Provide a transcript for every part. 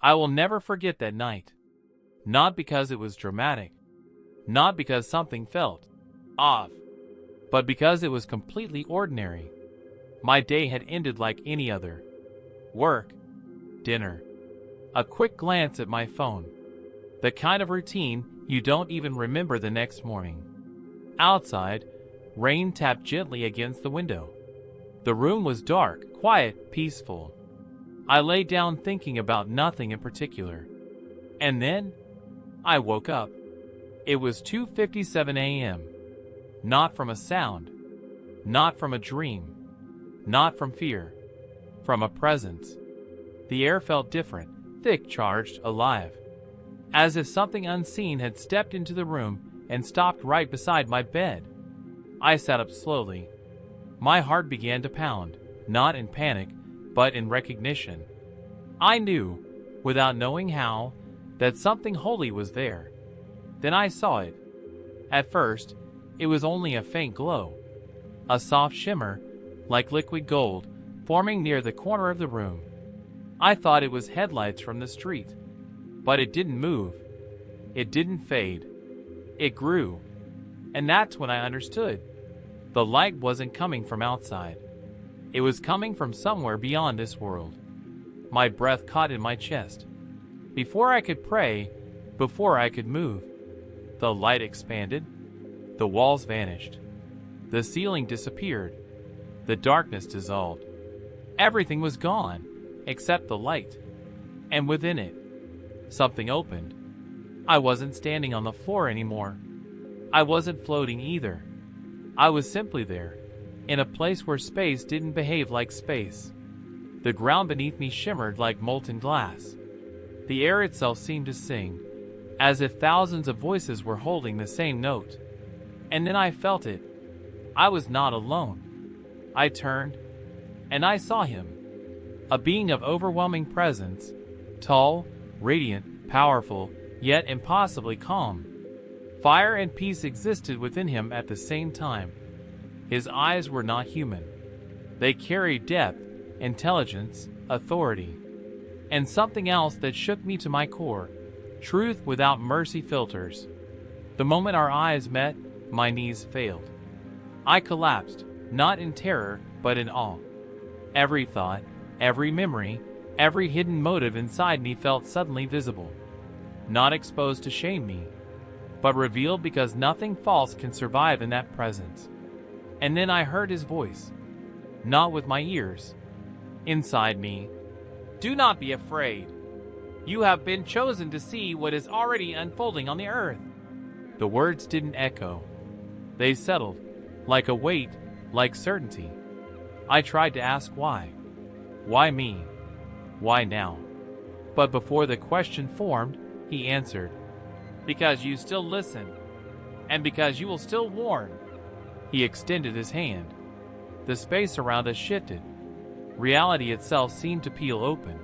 I will never forget that night. Not because it was dramatic, not because something felt off, but because it was completely ordinary. My day had ended like any other. Work, dinner, a quick glance at my phone. The kind of routine you don't even remember the next morning. Outside, rain tapped gently against the window. The room was dark, quiet, peaceful. I lay down thinking about nothing in particular. And then, I woke up. It was 2:57 a.m. Not from a sound. Not from a dream. Not from fear. From a presence. The air felt different, thick, charged, alive. As if something unseen had stepped into the room and stopped right beside my bed. I sat up slowly. My heart began to pound, not in panic, but in recognition. I knew, without knowing how, that something holy was there. Then I saw it. At first, it was only a faint glow. A soft shimmer, like liquid gold, forming near the corner of the room. I thought it was headlights from the street. But it didn't move. It didn't fade. It grew. And that's when I understood. The light wasn't coming from outside. It was coming from somewhere beyond this world. My breath caught in my chest. Before I could pray, before I could move, the light expanded. The walls vanished. The ceiling disappeared. The darkness dissolved. Everything was gone, except the light. And within it, something opened. I wasn't standing on the floor anymore. I wasn't floating either. I was simply there, in a place where space didn't behave like space. The ground beneath me shimmered like molten glass. The air itself seemed to sing, as if thousands of voices were holding the same note. And then I felt it. I was not alone. I turned, and I saw him. A being of overwhelming presence, tall, radiant, powerful, yet impossibly calm. Fire and peace existed within him at the same time. His eyes were not human. They carried depth, intelligence, authority, and something else that shook me to my core, truth without mercy filters. The moment our eyes met, my knees failed. I collapsed, not in terror, but in awe. Every thought, every memory, every hidden motive inside me felt suddenly visible. Not exposed to shame me, but revealed because nothing false can survive in that presence. And then I heard his voice, not with my ears, inside me. Do not be afraid. You have been chosen to see what is already unfolding on the earth. The words didn't echo. They settled, like a weight, like certainty. I tried to ask why. Why me? Why now? But before the question formed, he answered, because you still listen, and because you will still warn. He extended his hand. The space around us shifted. Reality itself seemed to peel open.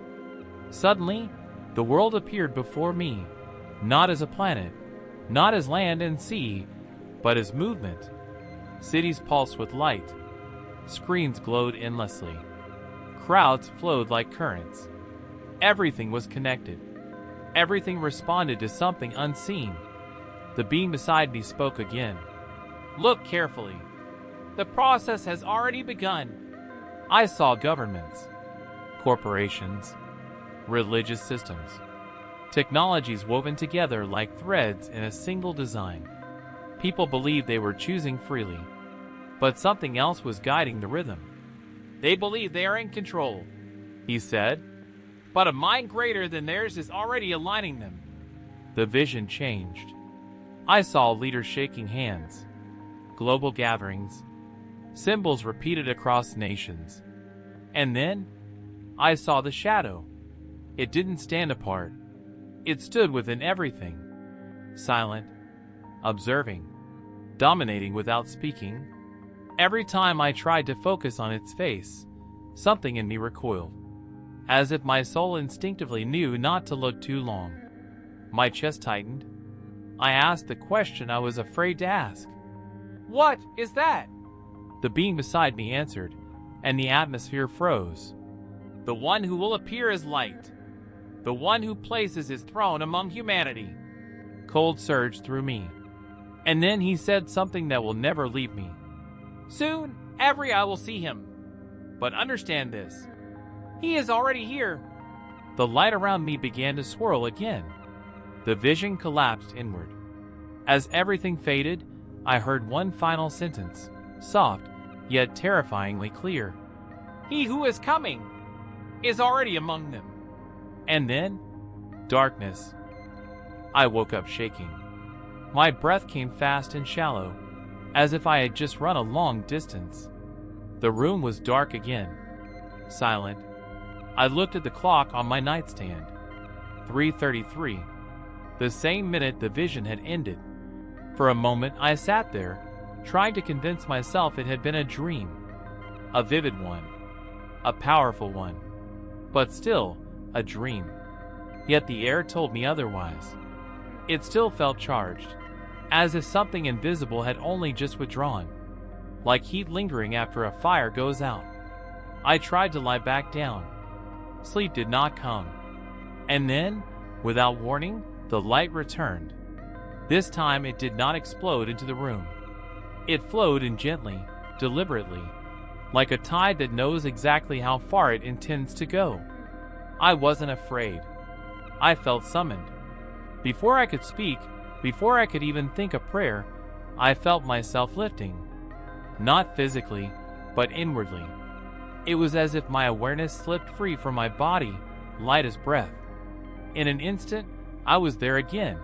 Suddenly, the world appeared before me, not as a planet, not as land and sea, but as movement. Cities pulsed with light. Screens glowed endlessly. Crowds flowed like currents. Everything was connected. Everything responded to something unseen. The being beside me spoke again. Look carefully. The process has already begun. I saw governments, corporations, religious systems, technologies woven together like threads in a single design. People believed they were choosing freely, but something else was guiding the rhythm. They believe they are in control, he said, but a mind greater than theirs is already aligning them. The vision changed. I saw leaders shaking hands, global gatherings, symbols repeated across nations. And then, I saw the shadow. It didn't stand apart. It stood within everything, silent, observing, dominating without speaking. Every time I tried to focus on its face, something in me recoiled, as if my soul instinctively knew not to look too long. My chest tightened. I asked the question I was afraid to ask. What is that? The being beside me answered, and the atmosphere froze. The one who will appear as light. the one who places his throne among humanity. Cold surged through me. And then he said something that will never leave me. Soon, every eye will see him. But understand this. He is already here. The light around me began to swirl again. The vision collapsed inward. As everything faded, I heard one final sentence, soft, yet terrifyingly clear. He who is coming is already among them. And then, darkness. I woke up shaking. My breath came fast and shallow, as if I had just run a long distance. The room was dark again, silent. I looked at the clock on my nightstand. 3:33. The same minute the vision had ended. For a moment I sat there, trying to convince myself it had been a dream. A vivid one. A powerful one. But still, a dream. Yet the air told me otherwise. It still felt charged, as if something invisible had only just withdrawn, like heat lingering after a fire goes out. I tried to lie back down. Sleep did not come. And then, without warning, the light returned. This time it did not explode into the room. It flowed in gently, deliberately, like a tide that knows exactly how far it intends to go. I wasn't afraid. I felt summoned. Before I could speak, before I could even think a prayer, I felt myself lifting. Not physically, but inwardly. It was as if my awareness slipped free from my body, light as breath. In an instant, I was there again.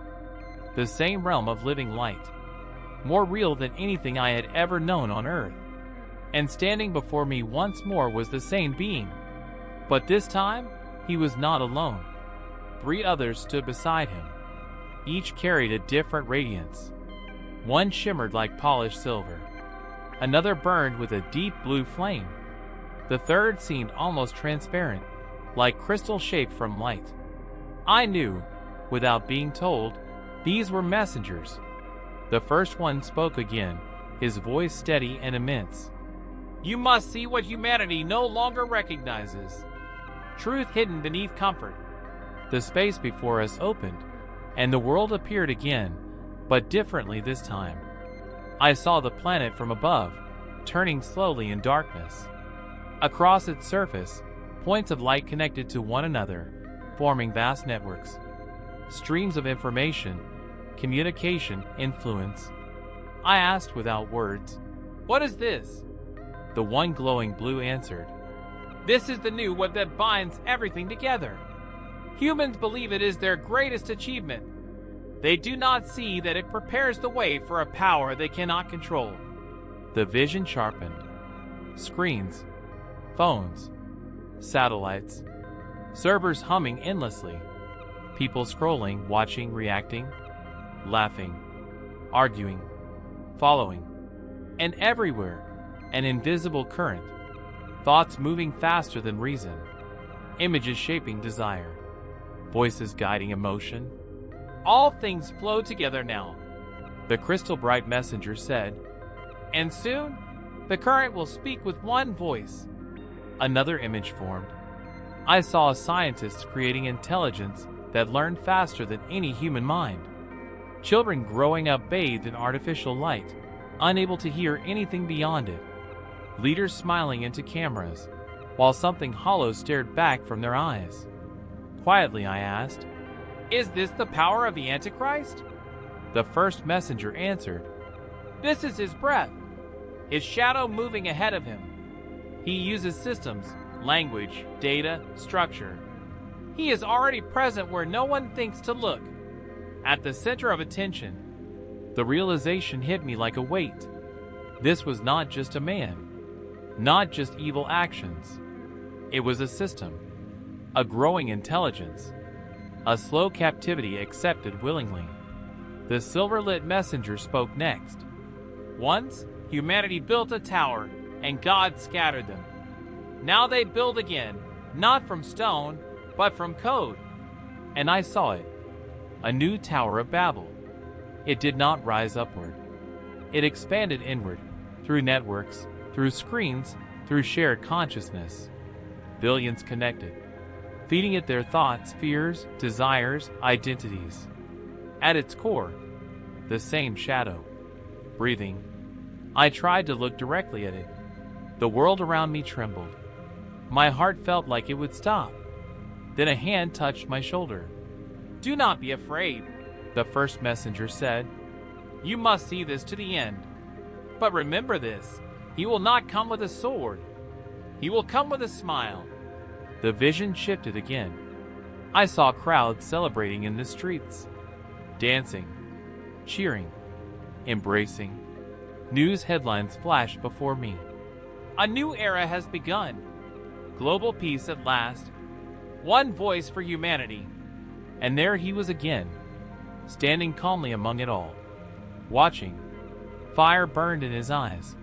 The same realm of living light. More real than anything I had ever known on earth. And standing before me once more was the same being. But this time, he was not alone. 3 others stood beside him. Each carried a different radiance. One shimmered like polished silver. Another burned with a deep blue flame. The third seemed almost transparent, like crystal shaped from light. I knew, without being told, these were messengers. The first one spoke again, his voice steady and immense. You must see what humanity no longer recognizes. Truth hidden beneath comfort. The space before us opened, and the world appeared again, but differently this time. I saw the planet from above, turning slowly in darkness. Across its surface, points of light connected to one another, forming vast networks. Streams of information, communication, influence. I asked without words, "What is this?" The one glowing blue answered, "This is the new web that binds everything together. Humans believe it is their greatest achievement. They do not see that it prepares the way for a power they cannot control." The vision sharpened. Screens, phones, satellites, servers humming endlessly, people scrolling, watching, reacting, laughing, arguing, following, and everywhere, an invisible current, thoughts moving faster than reason, images shaping desire, voices guiding emotion. All things flow together now, the crystal bright messenger said, and soon the current will speak with one voice. Another image formed. I saw scientists creating intelligence that learned faster than any human mind. Children growing up bathed in artificial light, unable to hear anything beyond it. Leaders smiling into cameras, while something hollow stared back from their eyes. Quietly I asked, "Is this the power of the Antichrist?" The first messenger answered, "This is his breath, his shadow moving ahead of him. He uses systems, language, data, structure. He is already present where no one thinks to look, at the center of attention." The realization hit me like a weight. This was not just a man, not just evil actions. It was a system, a growing intelligence, a slow captivity accepted willingly. The silver-lit messenger spoke next. "Once, humanity built a tower, and God scattered them. Now they build again, not from stone, but from code." And I saw it, a new Tower of Babel. It did not rise upward. It expanded inward, through networks, through screens, through shared consciousness. Billions connected. feeding it their thoughts, fears, desires, identities. At its core, the same shadow. Breathing, I tried to look directly at it. The world around me trembled. My heart felt like it would stop. Then a hand touched my shoulder. "Do not be afraid," the first messenger said. "You must see this to the end. But remember this, he will not come with a sword. He will come with a smile." The vision shifted again. I saw crowds celebrating in the streets, dancing, cheering, embracing. News headlines flashed before me. "A new era has begun. Global peace at last. One voice for humanity." And there he was again, standing calmly among it all, watching. Fire burned in his eyes,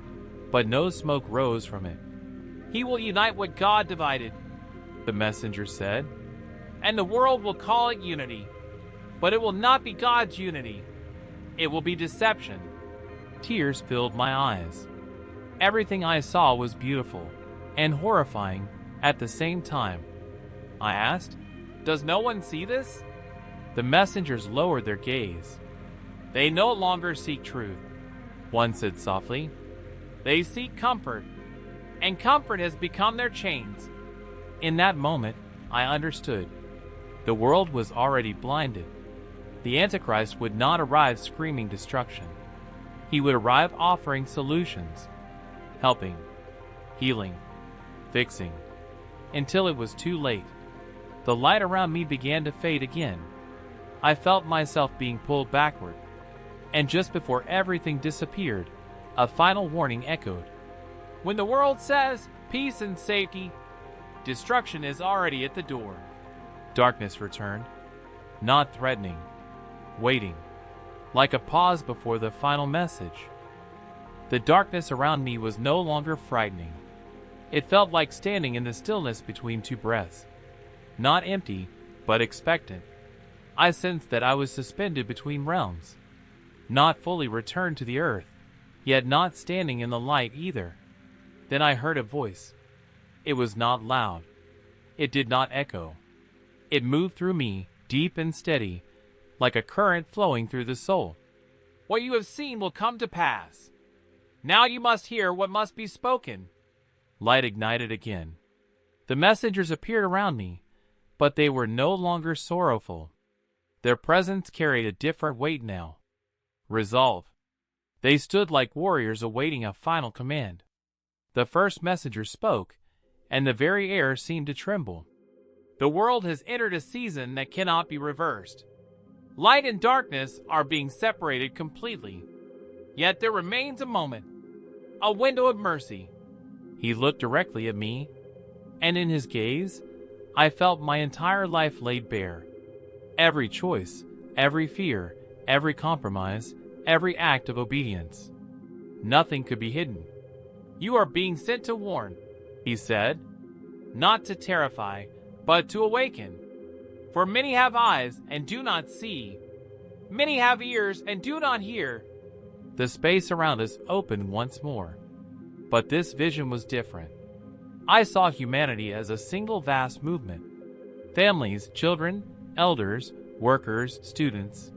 but no smoke rose from it. "He will unite what God divided," the messenger said, "and the world will call it unity. But it will not be God's unity. It will be deception." Tears filled my eyes. Everything I saw was beautiful and horrifying at the same time. I asked, "Does no one see this?" The messengers lowered their gaze. "They no longer seek truth," one said softly. "They seek comfort, and comfort has become their chains." In that moment, I understood. The world was already blinded. The Antichrist would not arrive screaming destruction. He would arrive offering solutions, helping, healing, fixing, until it was too late. The light around me began to fade again. I felt myself being pulled backward, and just before everything disappeared, a final warning echoed. "When the world says peace and safety, destruction is already at the door." Darkness returned, not threatening, waiting, like a pause before the final message. The darkness around me was no longer frightening. It felt like standing in the stillness between two breaths. Not empty, but expectant. I sensed that I was suspended between realms, not fully returned to the earth, yet not standing in the light either. Then I heard a voice. It was not loud. It did not echo. It moved through me, deep and steady, like a current flowing through the soul. "What you have seen will come to pass. Now you must hear what must be spoken." Light ignited again. The messengers appeared around me, but they were no longer sorrowful. Their presence carried a different weight now. Resolve. They stood like warriors awaiting a final command. The first messenger spoke, and the very air seemed to tremble. "The world has entered a season that cannot be reversed. Light and darkness are being separated completely. Yet there remains a moment, a window of mercy." He looked directly at me, and in his gaze, I felt my entire life laid bare. Every choice, every fear, every compromise, every act of obedience. Nothing could be hidden. "You are being sent to warn," he said, "not to terrify, but to awaken. For many have eyes and do not see. Many have ears and do not hear." The space around us opened once more. But this vision was different. I saw humanity as a single vast movement. Families, children, elders, workers, students.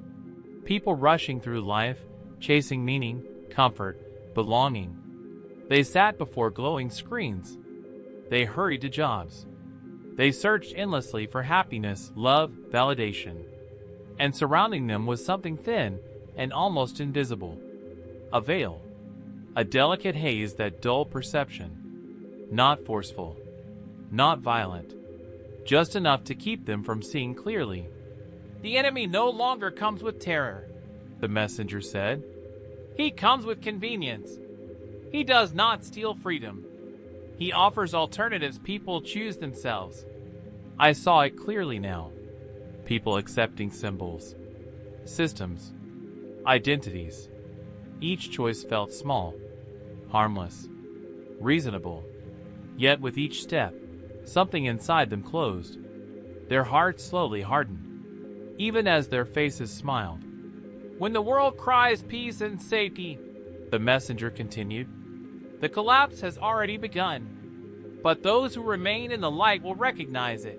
People rushing through life, chasing meaning, comfort, belonging. They sat before glowing screens. They hurried to jobs. They searched endlessly for happiness, love, validation. And surrounding them was something thin and almost invisible. A veil. A delicate haze that dulled perception. Not forceful. Not violent. Just enough to keep them from seeing clearly. "The enemy no longer comes with terror," the messenger said. "He comes with convenience. He does not steal freedom. He offers alternatives people choose themselves." I saw it clearly now. People accepting symbols, systems, identities. Each choice felt small, harmless, reasonable. Yet with each step, something inside them closed. Their hearts slowly hardened, even as their faces smiled. "When the world cries peace and safety," the messenger continued, "the collapse has already begun. But those who remain in the light will recognize it.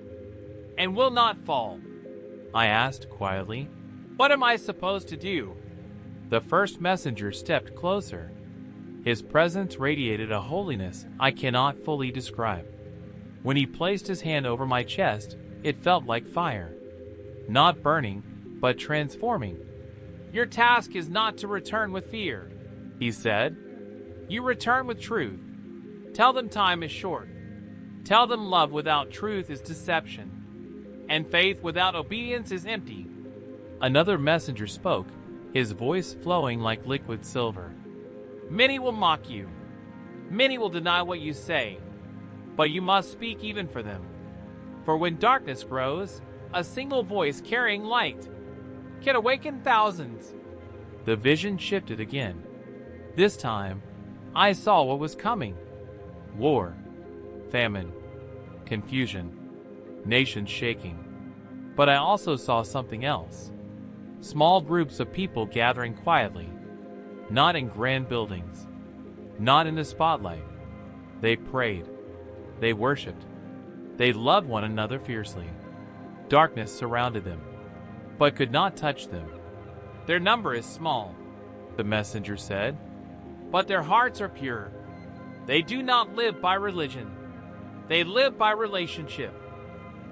and will not fall. I asked quietly, "What am I supposed to do?" The first messenger stepped closer. His presence radiated a holiness I cannot fully describe. When he placed his hand over my chest, it felt like fire. Not burning, but transforming. "Your task is not to return with fear," he said. "You return with truth. Tell them time is short. Tell them love without truth is deception, and faith without obedience is empty." Another messenger spoke, his voice flowing like liquid silver. "Many will mock you. Many will deny what you say, but you must speak even for them. For when darkness grows, a single voice carrying light can awaken thousands." The vision shifted again. This time, I saw what was coming. War, famine, confusion, nations shaking. But I also saw something else. Small groups of people gathering quietly, not in grand buildings, not in the spotlight. They prayed, they worshipped, they loved one another fiercely. Darkness surrounded them, but could not touch them. "Their number is small," the messenger said, "but their hearts are pure. They do not live by religion. They live by relationship.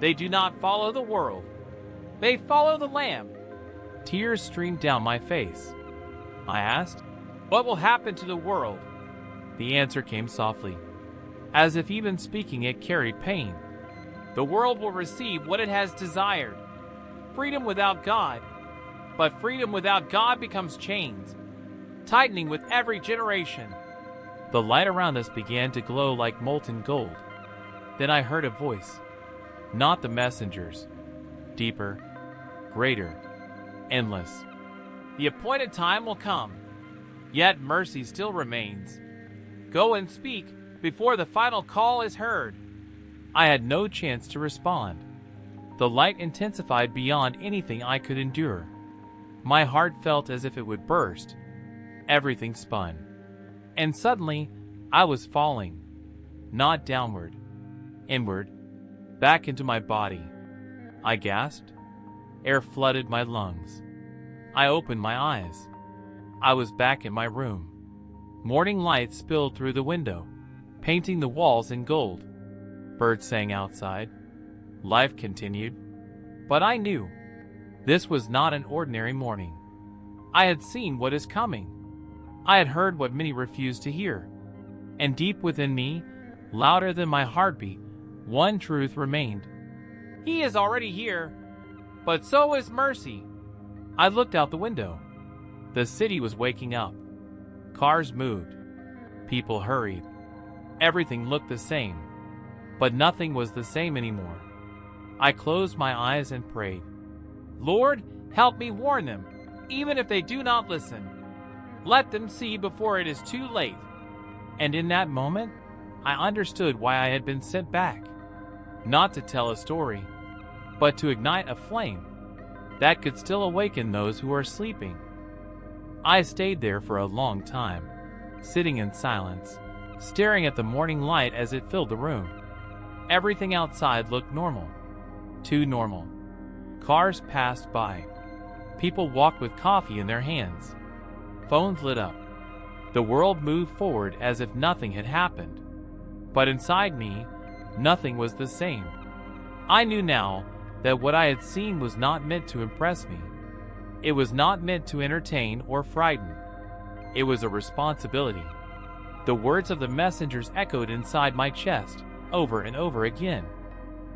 They do not follow the world. They follow the Lamb." Tears streamed down my face. I asked, "What will happen to the world?" The answer came softly, as if even speaking it carried pain. "The world will receive what it has desired. Freedom without God. But freedom without God becomes chains, tightening with every generation." The light around us began to glow like molten gold. Then I heard a voice, not the messenger's, deeper, greater, endless. "The appointed time will come, yet mercy still remains. Go and speak before the final call is heard." I had no chance to respond. The light intensified beyond anything I could endure. My heart felt as if it would burst. Everything spun. And suddenly, I was falling. Not downward. Inward. Back into my body. I gasped. Air flooded my lungs. I opened my eyes. I was back in my room. Morning light spilled through the window, painting the walls in gold. Birds sang outside. Life continued. But I knew this was not an ordinary morning. I had seen what is coming. I had heard what many refused to hear. And deep within me, louder than my heartbeat, one truth remained. He is already here, but so is mercy. I looked out the window. The city was waking up. Cars moved. People hurried. Everything looked the same, but nothing was the same anymore. I closed my eyes and prayed. Lord, help me warn them, even if they do not listen. Let them see before it is too late. And in that moment, I understood why I had been sent back. Not to tell a story, but to ignite a flame that could still awaken those who are sleeping. I stayed there for a long time, sitting in silence, staring at the morning light as it filled the room. Everything outside looked normal. Too normal. Cars passed by. People walked with coffee in their hands. Phones lit up. The world moved forward as if nothing had happened. But inside me, nothing was the same. I knew now that what I had seen was not meant to impress me. It was not meant to entertain or frighten. It was a responsibility. The words of the messengers echoed inside my chest, over and over again.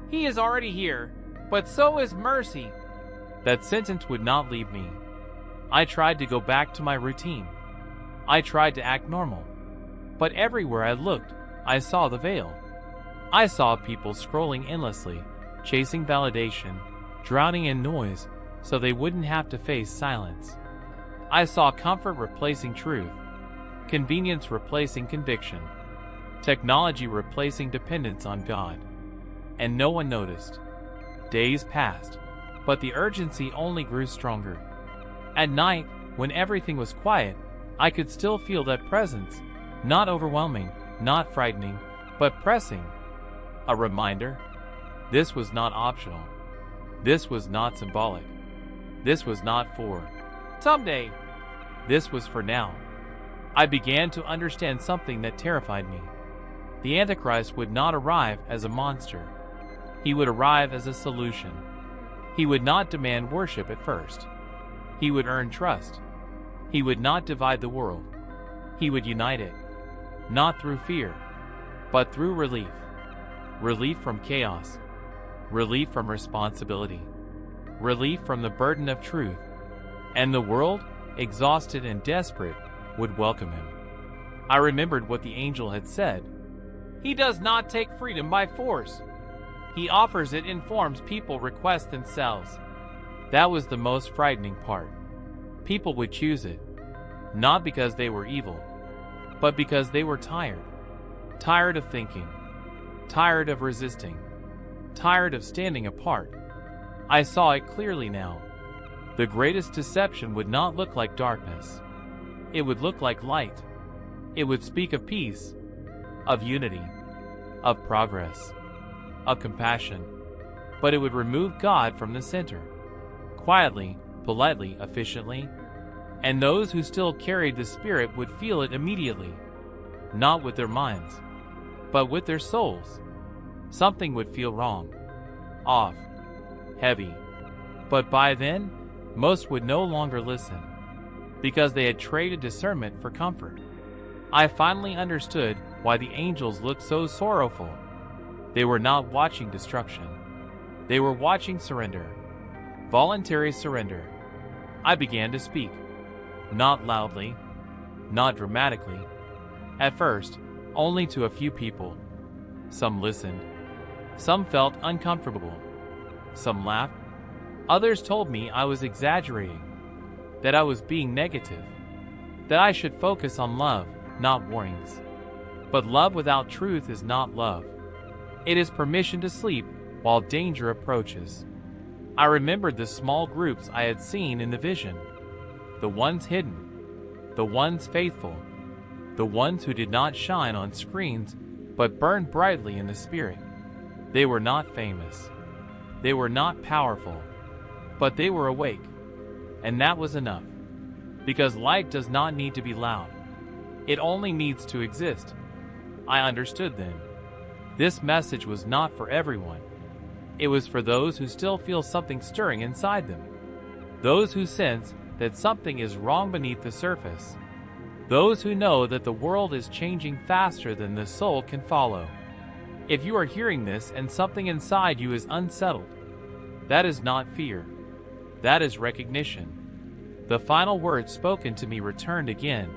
He is already here, but so is mercy. That sentence would not leave me. I tried to go back to my routine. I tried to act normal. But everywhere I looked, I saw the veil. I saw people scrolling endlessly, chasing validation, drowning in noise so they wouldn't have to face silence. I saw comfort replacing truth, convenience replacing conviction, technology replacing dependence on God. And no one noticed. Days passed, but the urgency only grew stronger. At night, when everything was quiet, I could still feel that presence, not overwhelming, not frightening, but pressing. A reminder. This was not optional. This was not symbolic. This was not for someday. This was for now. I began to understand something that terrified me. The Antichrist would not arrive as a monster. He would arrive as a solution. He would not demand worship at first. He would earn trust. He would not divide the world. He would unite it, not through fear, but through relief. Relief from chaos. Relief from responsibility. Relief from the burden of truth. And the world, exhausted and desperate, would welcome him. I remembered what the angel had said. He does not take freedom by force. He offers it in forms people request themselves. That was the most frightening part. People would choose it, not because they were evil, but because they were tired. Tired of thinking. Tired of resisting. Tired of standing apart. I saw it clearly now. The greatest deception would not look like darkness. It would look like light. It would speak of peace, of unity, of progress, of compassion. But it would remove God from the center, quietly, politely, efficiently, and those who still carried the Spirit would feel it immediately, not with their minds, but with their souls. Something would feel wrong, off, heavy, but by then, most would no longer listen, because they had traded discernment for comfort. I finally understood why the angels looked so sorrowful. They were not watching destruction. They were watching surrender, voluntary surrender. I began to speak, not loudly, not dramatically. At first, only to a few people. Some listened. Some felt uncomfortable. Some laughed. Others told me I was exaggerating, that I was being negative, that I should focus on love, not warnings. But love without truth is not love. It is permission to sleep while danger approaches. I remembered the small groups I had seen in the vision, the ones hidden, the ones faithful, the ones who did not shine on screens but burned brightly in the Spirit. They were not famous. They were not powerful, but they were awake, and that was enough. Because light does not need to be loud. It only needs to exist. I understood then. This message was not for everyone. It was for those who still feel something stirring inside them. Those who sense that something is wrong beneath the surface. Those who know that the world is changing faster than the soul can follow. If you are hearing this and something inside you is unsettled, that is not fear. That is recognition. The final words spoken to me returned again,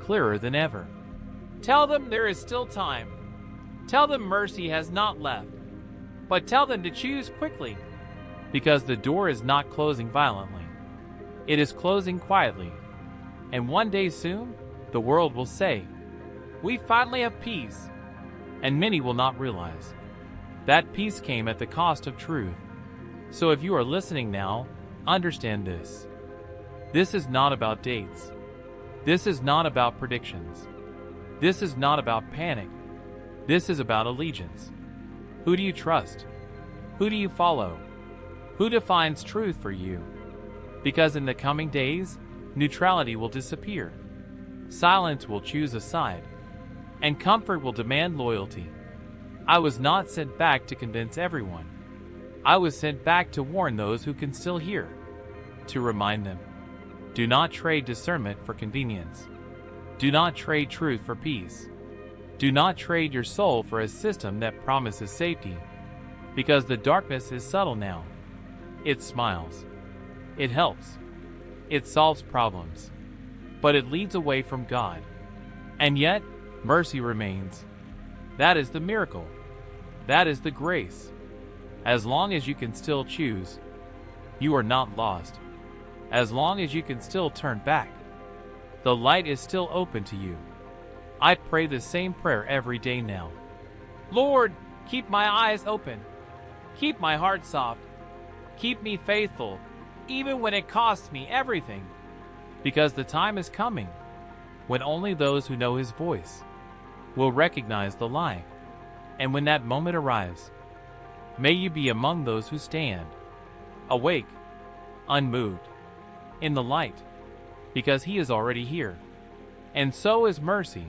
clearer than ever. Tell them there is still time. Tell them mercy has not left. But tell them to choose quickly, because the door is not closing violently. It is closing quietly. And one day soon, the world will say, "We finally have peace." And many will not realize that peace came at the cost of truth. So if you are listening now, understand this. This is not about dates. This is not about predictions. This is not about panic. This is about allegiance. Who do you trust? Who do you follow? Who defines truth for you? Because in the coming days, neutrality will disappear. Silence will choose a side, and comfort will demand loyalty. I was not sent back to convince everyone. I was sent back to warn those who can still hear, to remind them. Do not trade discernment for convenience. Do not trade truth for peace. Do not trade your soul for a system that promises safety, because the darkness is subtle now. It smiles. It helps. It solves problems. But it leads away from God. And yet, mercy remains. That is the miracle. That is the grace. As long as you can still choose, you are not lost. As long as you can still turn back, the light is still open to you. I pray the same prayer every day now. Lord, keep my eyes open. Keep my heart soft. Keep me faithful, even when it costs me everything. Because the time is coming when only those who know His voice will recognize the lie. And when that moment arrives, may you be among those who stand. awake, unmoved, in the light, because he is already here. And so is mercy,